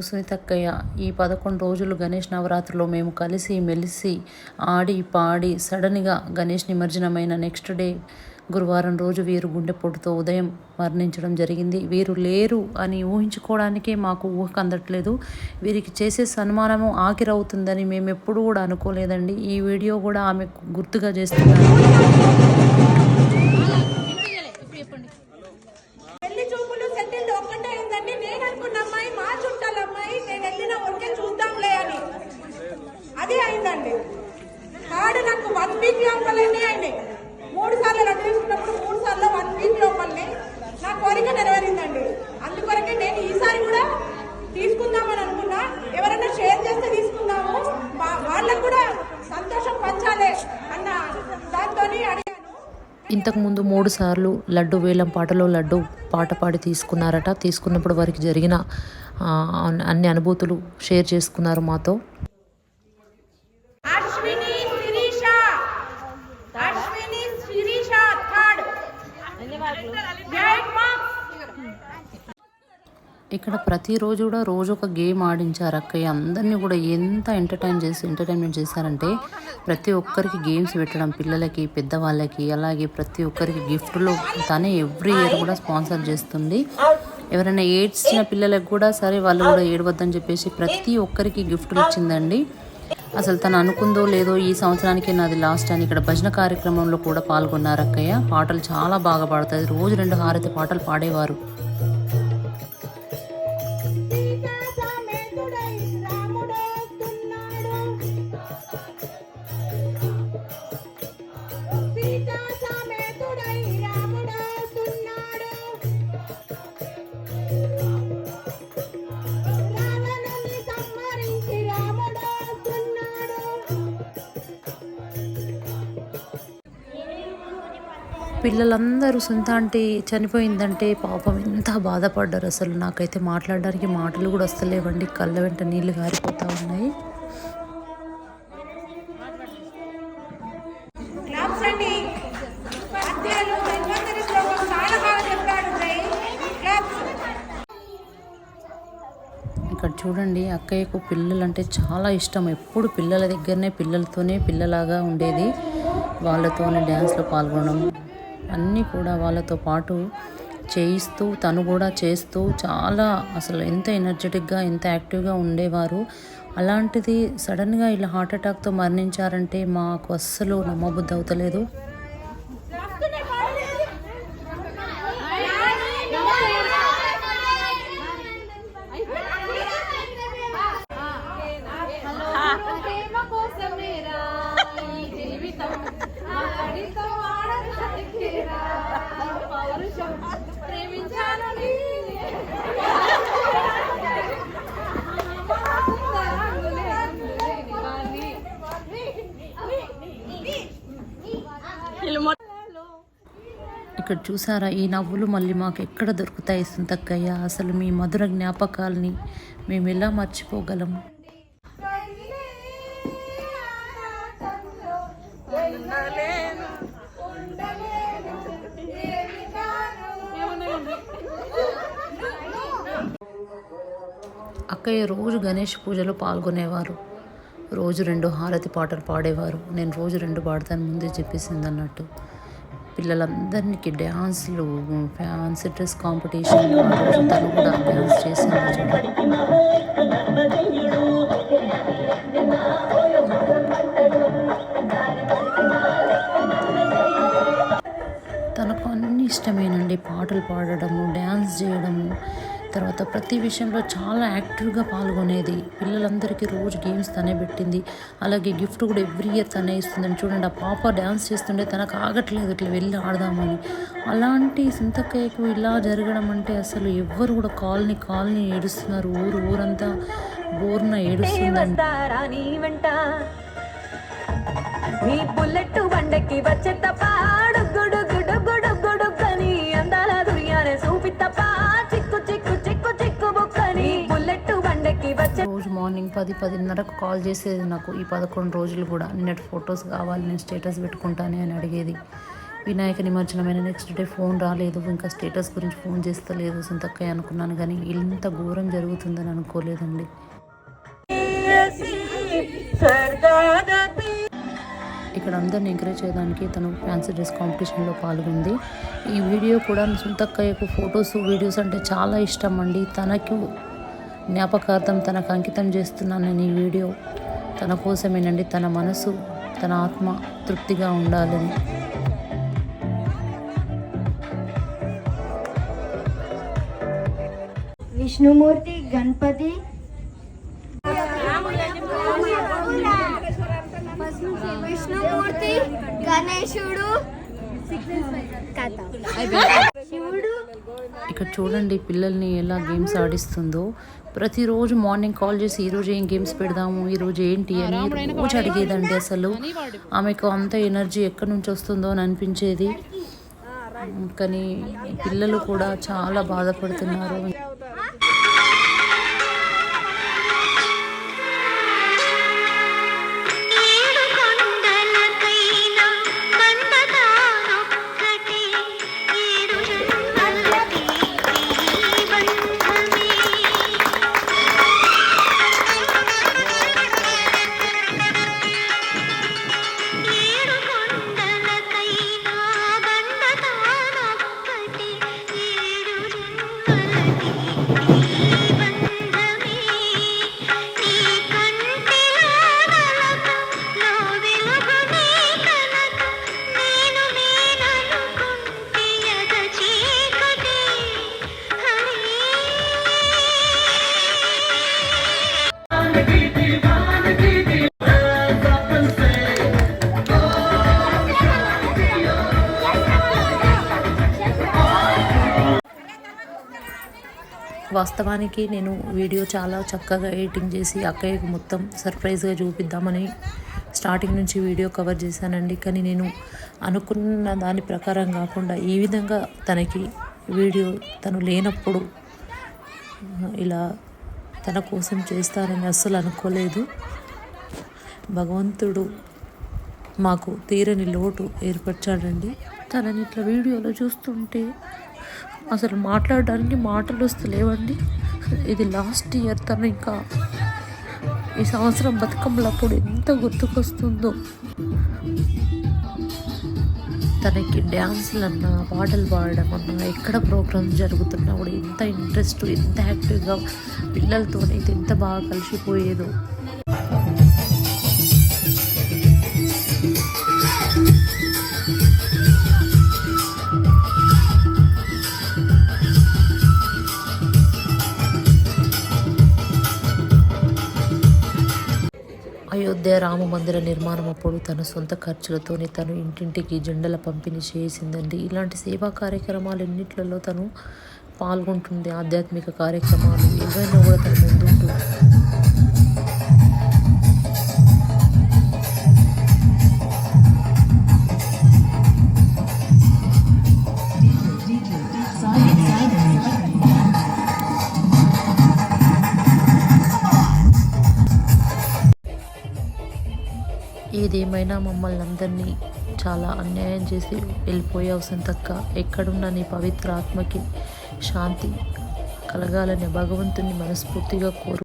సునీతక్కయ్య ఈ 11 రోజులు గణేష్ నవరాత్రిలో మేము కలిసి మెలిసి ఆడి పాడి సడన్గా గణేష్ నిమజ్జనమైన నెక్స్ట్ డే గురువారం రోజు వీరు గుండెపోటుతో ఉదయం మరణించడం జరిగింది. వీరు లేరు అని ఊహించుకోవడానికే మాకు ఊహకు అందట్లేదు. వీరికి చేసే సన్మానము ఆఖరవుతుందని మేము ఎప్పుడూ కూడా అనుకోలేదండి. ఈ వీడియో కూడా ఆమెకు గుర్తుగా చేస్తున్నాను. అది అయిందండి. కార్డు నాకు 1 వీక్ లోపలనే అయినాయి. 3 సార్లు రద్దు చేసుకున్నప్పుడు 3 సార్లు 1 వీక్ లోపలనే నా కోరిక నెరవేరిందండి. అందుకొరకే నేను ఈసారి కూడా తీసుకుందామని అనుకున్నా. ఎవరైనా షేర్ చేస్తే తీసుకుందాము, వాళ్ళకు కూడా సంతోషం పంచాలి అన్న దాంతో అడిగాను. ఇంతకుముందు 3 సార్లు లడ్డు వేలం పాటలో లడ్డు పాట పాడి తీసుకున్నారట. తీసుకున్నప్పుడు వారికి జరిగిన అన్ని అనుభూతులు షేర్ చేసుకున్నారు మాతో. ఇక్కడ ప్రతిరోజు కూడా రోజు ఒక గేమ్ ఆడించారు అక్కయ్య. అందరినీ కూడా ఎంత ఎంటర్టైన్మెంట్ చేశారంటే ప్రతి ఒక్కరికి గేమ్స్ పెట్టడం, పిల్లలకి పెద్దవాళ్ళకి, అలాగే ప్రతి ఒక్కరికి గిఫ్ట్లో తనే ఎవ్రీ ఇయర్ కూడా స్పాన్సర్ చేస్తుంది. ఎవరైనా ఏడ్చిన పిల్లలకు కూడా సరే వాళ్ళు కూడా ఏడవద్దని చెప్పేసి ప్రతి ఒక్కరికి గిఫ్ట్లు ఇచ్చిందండి. అసలు తను అనుకుందో లేదో ఈ సంవత్సరానికి నాది లాస్ట్ అని ఇక్కడ భజన కార్యక్రమంలో కూడా పాల్గొన్నారు అక్కయ్య. పాటలు చాలా బాగా పాడతాయి. రోజు 2 హారతి పాటలు పాడేవారు. పిల్లలందరూ సునీత ఆంటీ చనిపోయిందంటే పాపం ఎంత బాధపడ్డారు. అసలు నాకైతే మాట్లాడడానికి మాటలు కూడా వస్తలేవండి. కళ్ళ వెంట నీళ్లు గారిపోతూ ఉన్నాయి. ఇక్కడ చూడండి, అక్కయ్యకు పిల్లలంటే చాలా ఇష్టం. ఎప్పుడు పిల్లల దగ్గరనే, పిల్లలతోనే పిల్లలాగా ఉండేది. వాళ్ళతోనే డ్యాన్స్లో పాల్గొనడం అన్నీ కూడా వాళ్ళతో పాటు చేయిస్తూ తను కూడా చేస్తూ చాలా అసలు ఎంత ఎనర్జెటిక్గా ఎంత యాక్టివ్గా ఉండేవారు. అలాంటిది సడన్గా ఇలా హార్ట్ అటాక్తో మరణించారంటే మాకు అస్సలు నమ్మబుద్ధి అవుతలేదు. ఇక్కడ చూసారా, ఈ నవ్వులు మళ్ళీ మాకు ఎక్కడ దొరుకుతాయి సునీతక్కయ్య? అసలు మీ మధుర జ్ఞాపకాలని మేము ఎలా మర్చిపోగలము? అక్కయ్య రోజు గణేష్ పూజలో పాల్గొనేవారు. రోజు 2 హారతి పాటలు పాడేవారు. నేను రోజు 2 పాడతాను ముందే చెప్పేసింది అన్నట్టు. పిల్లలందరికీ డ్యాన్స్లు, ఫ్యాన్సీ డ్రెస్ కాంపిటీషన్, తను కూడా డ్యాన్స్ చేసింది. తనకు అన్ని ఇష్టమేనండి. పాటలు పాడడము, డ్యాన్స్ చేయడము, తర్వాత ప్రతి విషయంలో చాలా యాక్టివ్గా పాల్గొనేది. పిల్లలందరికీ రోజు గేమ్స్ తనే పెట్టింది. అలాగే గిఫ్ట్ కూడా ఎవ్రీ ఇయర్ తనే ఇస్తుందని. చూడండి, ఆ పాప డ్యాన్స్ చేస్తుండే తనకు ఆగట్లేదు ఇట్లా వెళ్ళి ఆడదామని. అలాంటి సునీతక్కయ్యకు ఇలా జరగడం అంటే అసలు ఎవ్వరు కూడా కాలనీ ఏడుస్తున్నారు. ఊరంతా బోర్న ఏడుస్తుందండి. రోజు మార్నింగ్ 10-10:30కు కాల్ చేసేది నాకు. ఈ 11 రోజులు కూడా నిన్నటి ఫొటోస్ కావాలి, నేను స్టేటస్ పెట్టుకుంటానే అని అడిగేది. వినాయక నిమజ్జనమైన నెక్స్ట్ డే ఫోన్ రాలేదు, ఇంకా స్టేటస్ గురించి ఫోన్ చేస్తలేదు సొంతక్కయ్య అనుకున్నాను, కానీ ఇంత ఘోరం జరుగుతుందని అనుకోలేదండి. ఇక్కడ అందరిని ఎంకరేజ్ చేయడానికి తను ఫ్యాన్సీ డ్రెస్ కాంపిటీషన్లో పాల్గొంది. ఈ వీడియో కూడా సొంతక్కయ్యకు ఫొటోస్ వీడియోస్ అంటే చాలా ఇష్టం అండి. తనకు జ్ఞాపకార్థం తనకు అంకితం చేస్తున్నాను నేను ఈ వీడియో. తన కోసమేనండి, తన మనసు తన ఆత్మ తృప్తిగా ఉండాలని. విష్ణుమూర్తి, గణపతి, విష్ణుమూర్తి, గణేశుడు, శివుడు. ఇక్కడ చూడండి పిల్లల్ని ఎలా గేమ్స్ ఆడిస్తుందో. ప్రతిరోజు మార్నింగ్ కాల్ చేసి ఈరోజు ఏం గేమ్స్ పెడదాము, ఈరోజు ఏంటి అని రోజు అడిగేదండి. అసలు ఆమెకు అంత ఎనర్జీ ఎక్కడి నుంచి వస్తుందో అని అనిపించేది. కానీ పిల్లలు కూడా చాలా బాధపడుతున్నారు. వాస్తవానికి నేను వీడియో చాలా చక్కగా ఎడిటింగ్ చేసి అక్కయ్యకు మొత్తం సర్ప్రైజ్గా చూపిద్దామని స్టార్టింగ్ నుంచి వీడియో కవర్ చేశానండి. కానీ నేను అనుకున్న దాని ప్రకారం కాకుండా ఈ విధంగా తనకి వీడియో తను లేనప్పుడు ఇలా తన కోసం చేస్తానని అస్సలు అనుకోలేదు. భగవంతుడు మాకు తీరని లోటు ఏర్పరిచాడండి. తనని ఇట్లా వీడియోలో చూస్తుంటే అసలు మాట్లాడడానికి మాటలు వస్తలేవండి. ఇది లాస్ట్ ఇయర్, తను ఇంకా ఈ సంవత్సరం బతుకమ్మలప్పుడు ఎంత గుర్తుకొస్తుందో. తనకి డ్యాన్సులన్నా పాటలు పాడడం అన్నా ఎక్కడ ప్రోగ్రామ్స్ జరుగుతున్నా కూడా ఎంత ఇంట్రెస్ట్, ఎంత యాక్టివ్గా పిల్లలతోనైతే ఎంత బాగా కలిసిపోయేదో. అయోధ్య రామ మందిర నిర్మాణం అప్పుడు తన సొంత ఖర్చులతోనే తను ఇంటింటికి జెండల పంపిణీ చేసిందండి. ఇలాంటి సేవా కార్యక్రమాలు ఎన్నిట్లలో తను పాల్గొంటుంది. ఆధ్యాత్మిక కార్యక్రమాలు ఏవైనా కూడా తను ముందుంటుంది. ఏదేమైనా మమ్మల్ని అందరినీ చాలా అన్యాయం చేసి వెళ్ళిపోయావు సొంతక్క. ఎక్కడున్న నీ పవిత్ర ఆత్మకి శాంతి కలగాలని భగవంతుని మనస్ఫూర్తిగా కోరు.